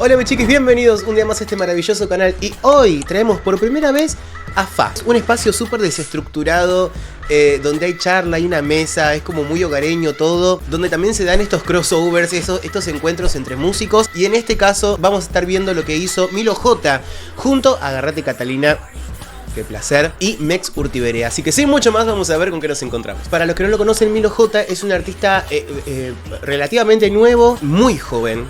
Hola mis chiquis, bienvenidos un día más a este maravilloso canal. Y hoy traemos por primera vez a Fa, un espacio súper desestructurado, donde hay charla, hay una mesa, es como muy hogareño todo, donde también se dan estos crossovers, estos encuentros entre músicos. Y en este caso vamos a estar viendo lo que hizo Milo J junto a Agarrate Catalina, qué placer, y Mex Urtiberea. Así que sin mucho más vamos a ver con qué nos encontramos. Para los que no lo conocen, Milo J es un artista relativamente nuevo, muy joven,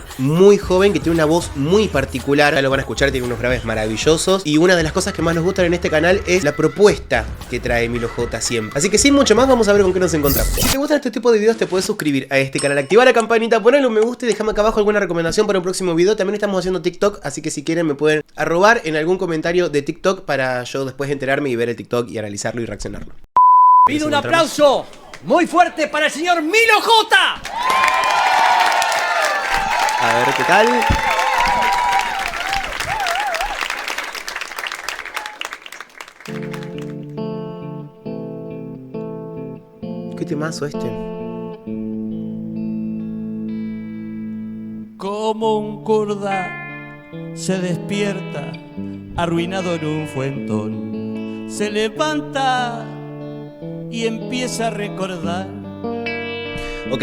que tiene una voz muy particular. Ya lo van a escuchar, tiene unos graves maravillosos. Y una de las cosas que más nos gustan en este canal es la propuesta que trae Milo J siempre. Así que sin mucho más vamos a ver con qué nos encontramos. Si te gustan este tipo de videos te puedes suscribir a este canal, activar la campanita, ponerle un me gusta y déjame acá abajo alguna recomendación para un próximo video. También estamos haciendo TikTok, así que si quieren me pueden arrobar en algún comentario de TikTok para yo después enterarme y ver el TikTok y analizarlo y reaccionarlo. Pido un aplauso muy fuerte para el señor Milo J. A ver qué tal. ¿Qué temazo este? Como un kurda se despierta arruinado en un fuentón, se levanta y empieza a recordar. Ok,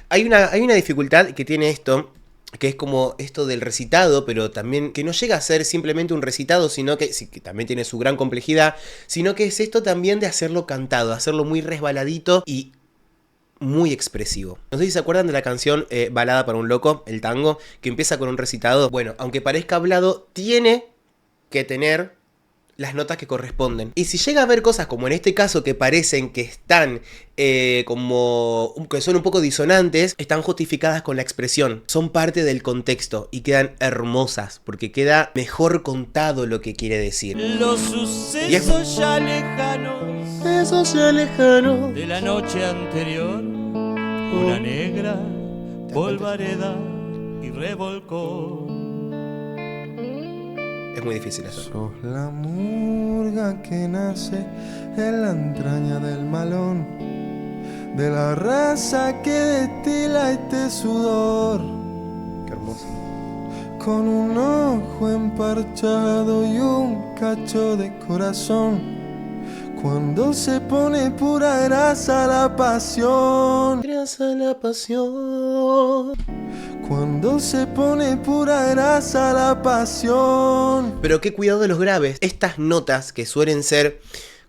hay una dificultad que tiene esto, que es como esto del recitado, pero también que no llega a ser simplemente un recitado, sino que, sí, que también tiene su gran complejidad, sino que es esto también de hacerlo cantado, hacerlo muy resbaladito y muy expresivo. No sé si se acuerdan de la canción Balada para un loco, el tango, que empieza con un recitado. Bueno, aunque parezca hablado, tiene que tener las notas que corresponden. Y si llega a haber cosas como en este caso que parecen que están como que son un poco disonantes, están justificadas con la expresión, son parte del contexto y quedan hermosas porque queda mejor contado lo que quiere decir. Los sucesos ya lejanos, esos ya lejanos de la noche anterior, una negra polvareda y revolcó. Es muy difícil eso. Sos la murga que nace en la entraña del malón, de la raza que destila este sudor. Qué hermoso. Con un ojo emparchado y un cacho de corazón. Cuando se pone pura grasa la pasión. Grasa la pasión. Cuando se pone pura grasa la pasión. Pero qué cuidado de los graves. Estas notas que suelen ser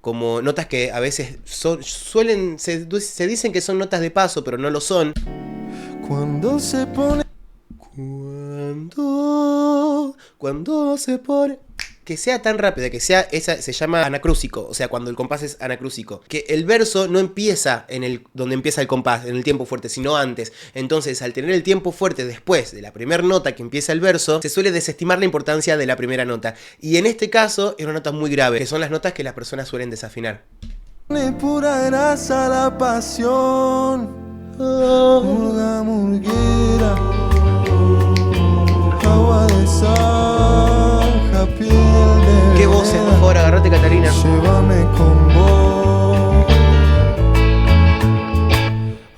como notas que a veces se dicen que son notas de paso, pero no lo son. Cuando se pone. Cuando se pone. Que sea tan rápida, que sea esa, se llama anacrúsico, o sea, cuando el compás es anacrúsico. Que el verso no empieza donde empieza el compás, en el tiempo fuerte, sino antes. Entonces, al tener el tiempo fuerte después de la primera nota que empieza el verso, se suele desestimar la importancia de la primera nota. Y en este caso, es una nota muy grave, que son las notas que las personas suelen desafinar. Pura grasa la pasión. Murga, murguera, agua de zanja, piel de. ¿Qué voces, por favor? Agarrate, Catalina. Llévame con vos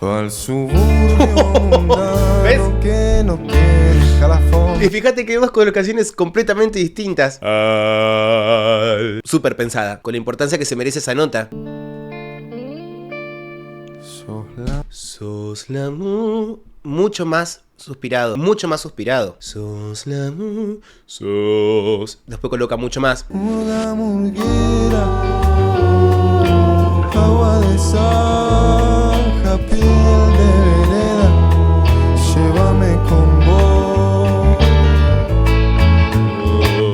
al suburbio mundano. ¿Ves? Que no tiene escalafón. Y fíjate que hay dos colocaciones completamente distintas. Súper pensada, con la importancia que se merece esa nota. Sos la mucho más suspirado, Sos la después coloca mucho más. Murga, murguera, agua de zanja, piel de vereda, llévame con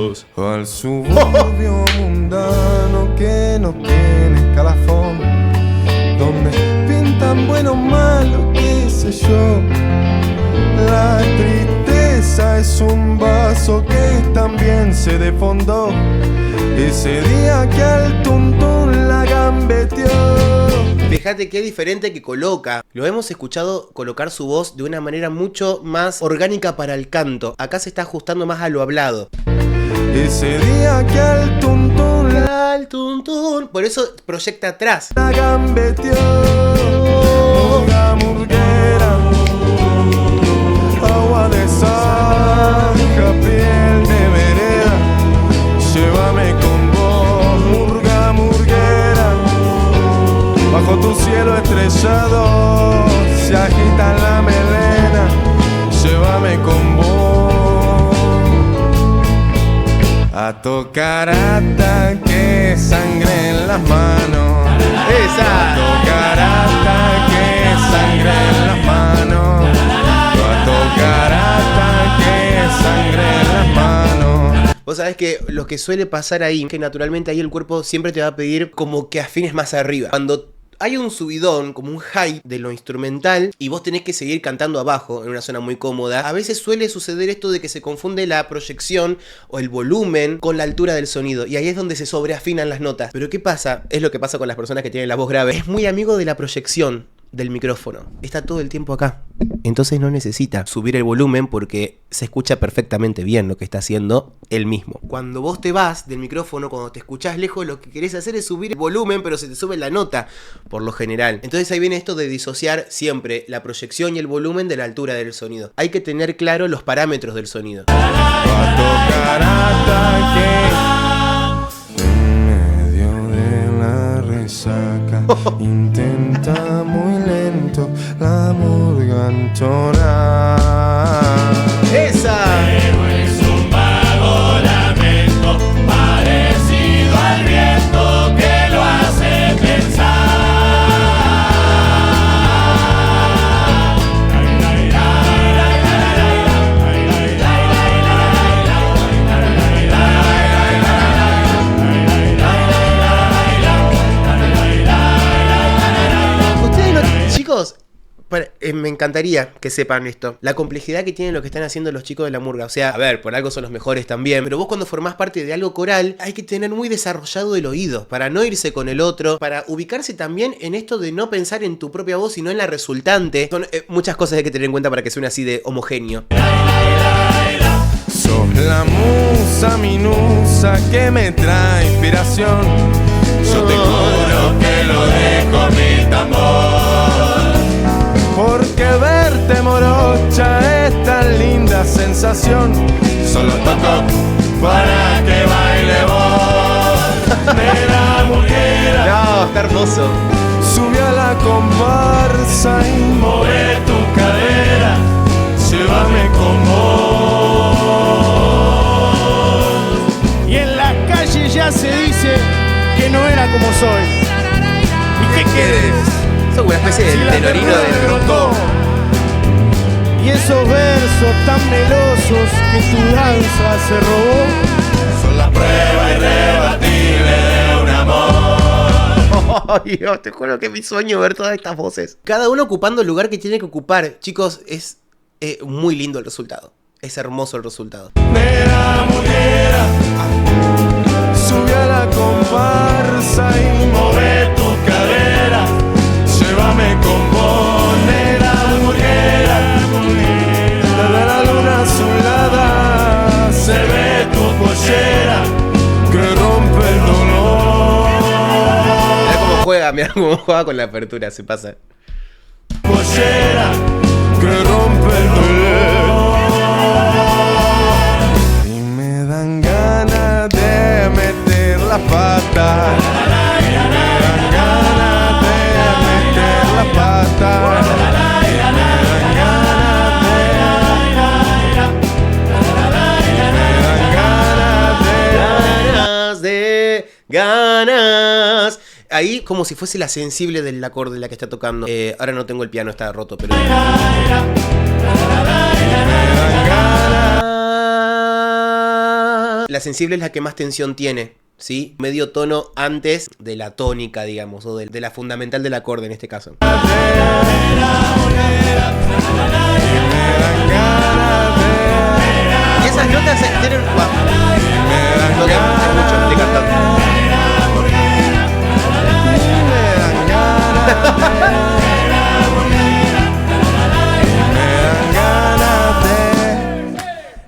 vos al suburbio mundano que no tiene escalafón, donde pintan bueno o malo, qué sé yo. La tristeza es un vaso que también se defondó ese día que al tuntún la gambeteó. Fíjate qué diferente que coloca. Lo hemos escuchado colocar su voz de una manera mucho más orgánica para el canto. Acá se está ajustando más a lo hablado. Ese día que al tuntún. Por eso proyecta atrás. la gambeteó. Murga, murguera, agua de zanja, Va a tocar hasta que sangre en las manos. ¡Esa! Va a tocar hasta que sangre en las manos. Va a tocar hasta que sangre en las manos. Vos sabés que lo que suele pasar ahí, que naturalmente ahí el cuerpo siempre te va a pedir como que afines más arriba. Cuando hay un subidón, como un hype de lo instrumental, y vos tenés que seguir cantando abajo, en una zona muy cómoda, a veces suele suceder esto de que se confunde la proyección o el volumen con la altura del sonido, y ahí es donde se sobreafinan las notas. Pero ¿qué pasa? Es lo que pasa con las personas que tienen la voz grave. Es muy amigo de la proyección del micrófono. Está todo el tiempo acá. Entonces no necesita subir el volumen porque se escucha perfectamente bien lo que está haciendo él mismo. Cuando vos te vas del micrófono, cuando te escuchás lejos, lo que querés hacer es subir el volumen, pero se te sube la nota, por lo general. Entonces ahí viene esto de disociar siempre la proyección y el volumen de la altura del sonido. Hay que tener claro los parámetros del sonido. Va a tocar hasta que en medio de la resaca intenta muy lento la murga entonar. ¡Esa! Pero es un vago lamento parecido al viento que lo hace pensar. Ustedes no... Chicos, me encantaría que sepan esto. La complejidad que tienen lo que están haciendo los chicos de la murga. O sea, a ver, por algo son los mejores también. Pero vos cuando formás parte de algo coral, hay que tener muy desarrollado el oído. Para no irse con el otro. Para ubicarse también en esto de no pensar en tu propia voz, sino en la resultante. Son muchas cosas que hay que tener en cuenta para que suene así de homogéneo. Sos la musa minusa que me trae inspiración. Yo te juro que lo dejo mi tambor. Porque verte morocha es tan linda sensación. Solo toco para que baile vos. Nena mujer, No, está hermoso. sube a la comparsa y mueve tu cadera. Llévame con vos. Y en las calles ya se dice que no era como soy. ¿Y qué querés? Sos una especie de tenorino del derrotó. Y esos versos tan melosos que tu danza se robó. Son la prueba irrebatible de un amor. Ay, Dios, te juro que es mi sueño ver todas estas voces. Cada uno ocupando el lugar que tiene que ocupar. Chicos, es muy lindo el resultado. Es hermoso el resultado. Nena mujer, sube a la comparsa y mueve tu cadera. Llévame con vos, nena mujer. Desde la luna azulada se ve tu pollera que rompe el dolor. Mirá cómo juega con la apertura, se pasa. Pollera que rompe el dolor. Y me dan ganas de meter la pata. Y me dan ganas de meter la pata. Y me dan ganas. Ahí como si fuese la sensible del acorde de la que está tocando. Ahora no tengo el piano, está roto, pero... La sensible es la que más tensión tiene, ¿sí? Medio tono antes de la tónica, digamos, o de la fundamental del acorde en este caso. Y esas notas tienen... No te escucho, estoy cantando.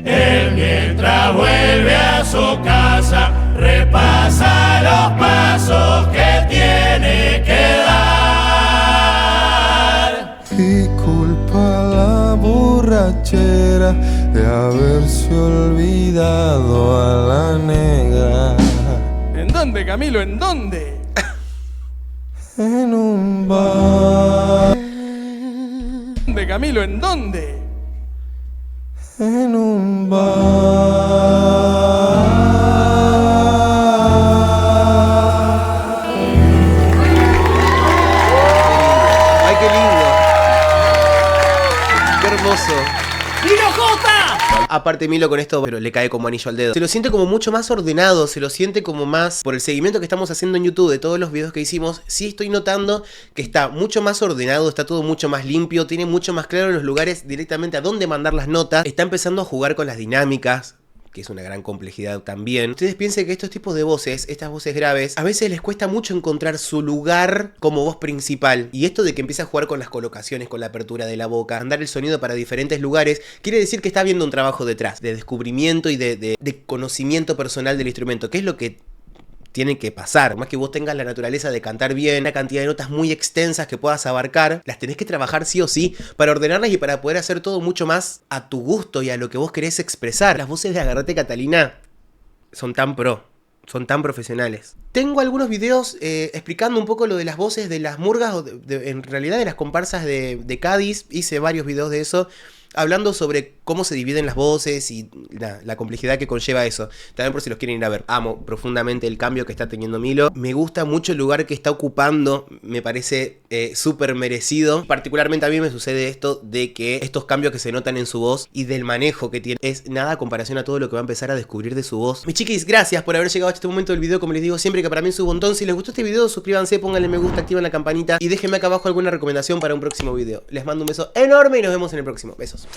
Él mientras vuelve a su casa repasa los pasos que tiene que dar. Y culpa la borrachera de haberse olvidado a la negra. ¿En dónde, Camilo? ¿En dónde? En un bar. ¿Dónde, Camilo? ¿En dónde? En un bar. aparte Milo con esto, pero le cae como anillo al dedo. Se lo siente como mucho más ordenado, se lo siente como más, por el seguimiento que estamos haciendo en YouTube de todos los videos que hicimos, sí estoy notando que está mucho más ordenado, está todo mucho más limpio, tiene mucho más claro los lugares directamente a dónde mandar las notas, está empezando a jugar con las dinámicas, que es una gran complejidad también. Ustedes piensen que estos tipos de voces, estas voces graves, a veces les cuesta mucho encontrar su lugar como voz principal. Y esto de que empieza a jugar con las colocaciones, con la apertura de la boca, mandar el sonido para diferentes lugares, quiere decir que está habiendo un trabajo detrás, de descubrimiento y de conocimiento personal del instrumento, que es lo que tiene que pasar. Por más que vos tengas la naturaleza de cantar bien, una cantidad de notas muy extensas que puedas abarcar, las tenés que trabajar sí o sí para ordenarlas y para poder hacer todo mucho más a tu gusto y a lo que vos querés expresar. Las voces de Agarrate Catalina son tan pro, son tan profesionales. Tengo algunos videos explicando un poco lo de las voces de las murgas, o en realidad de las comparsas de Cádiz. Hice varios videos de eso, hablando sobre cómo se dividen las voces y la complejidad que conlleva eso. También por si los quieren ir a ver. Amo profundamente el cambio que está teniendo Milo. Me gusta mucho el lugar que está ocupando. Me parece súper merecido. Particularmente a mí me sucede esto de que estos cambios que se notan en su voz y del manejo que tiene es nada a comparación a todo lo que va a empezar a descubrir de su voz. Mis chiquis, gracias por haber llegado a este momento del video. Como les digo siempre, que para mí es un montón. Si les gustó este video, suscríbanse, pónganle me gusta, activen la campanita y déjenme acá abajo alguna recomendación para un próximo video. Les mando un beso enorme y nos vemos en el próximo. Besos.